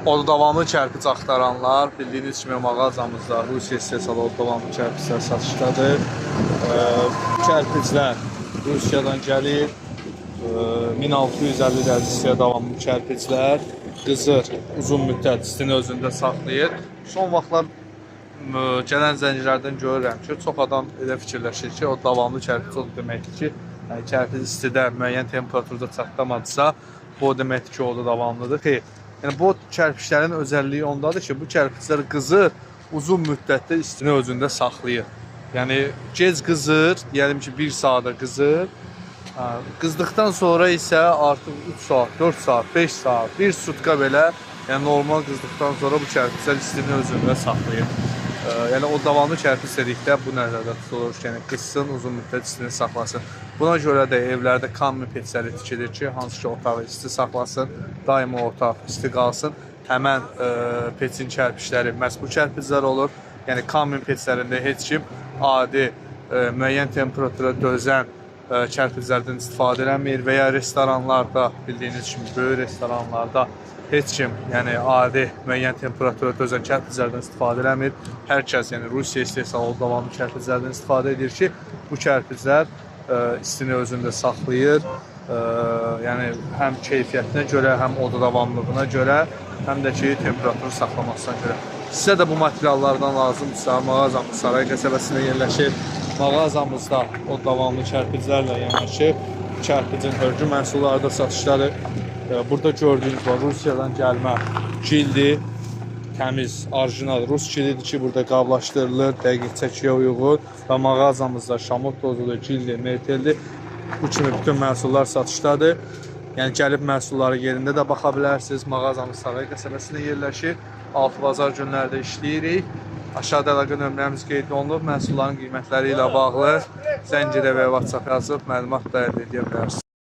Odu davamlı kərpic axtaranlar, bildiyiniz kimi mağazamızda Rusiya istehsalı odu davamlı kərpiclər satışdadır. Kərpiclər Rusiyadan gəlir. 1650 dərəcəyə davamlı kərpiclər. Qızır, uzun müddət istini özündə saxlayır. Son vaxtlar gələn zəncilərdən görürəm ki, çox adam elə fikirləşir ki, o davamlı kərpic odur deməkdir ki, kərpic istidə müəyyən temperaturda çatlamadısa, bu deməkdir ki, o da davamlıdır. Xeyr. Yəni, bu kərpiclərin özəlliyi ondadır ki, bu kərpiclər qızır, uzun müddətdə istini özündə saxlayır. Yəni, gec qızır, deyəlim ki, 1 saata qızır. Qızdıqdan sonra isə artıq 3 saat, 4 saat, 5 saat, 1 sutka belə, yəni normal qızdıqdan sonra bu kərpiclər istini özündə saxlayır. Yəni, o davamlı kərpic dedikdə bu nəzərdə tutulur ki, yəni, qızsın, uzun müddət istini saxlasın. Buna görə də evlərdə kammi peçləri tikilir ki, hansı ki, otağı isti saxlasın, daima otaq isti qalsın. Həmən peçin kərpicləri məhz bu kərpiclər olur. Yəni, kammi peçlərində heç kim adi, müəyyən temperatura dözən kərpiclərdən istifadə eləmir və ya restoranlarda, bildiyiniz kimi, böyük restoranlarda heç kim, yəni adi, müəyyən temperatura dözən kərpiclərdən istifadə eləmir. Hər kəs, yəni Rusiya istehsalı davamlı kərpiclərdən istifadə edir ki, bu kərpiclər istini özündə saxlayır. Yəni, həm keyfiyyətinə görə, həm oda davamlılığına görə, həm də ki, temperaturu saxlamasına görə. Sizə də bu materiallardan lazımdırsa, mağazamız Saray qəsəbəsində yerləşir. Mağazamızda o davamlı kərpiclərlə yanaşı, kərpicin hörgü məhsulları da satışları. Burada gördüyünüz var, Rusiyadan gəlmə cildi, təmiz, orijinal Rus cildidir ki, burada qablaşdırılır, dəqiq çəkiyə uyğun və mağazamızda şamot dozulu, cildi, mertelli, bu kimi bütün məhsullar satışdadır. Yəni, gəlib məhsulları yerində də baxa bilərsiniz. Mağazamız Saray qəsəbəsində yerləşir. Altı bazar günlərdə işləyirik. Aşağıda əlaqə nömrəmiz qeyd olunub. Məhsulların qiymətləri ilə bağlı zəng edə və WhatsApp yazıb məlumat da əldə edə bilərsiniz.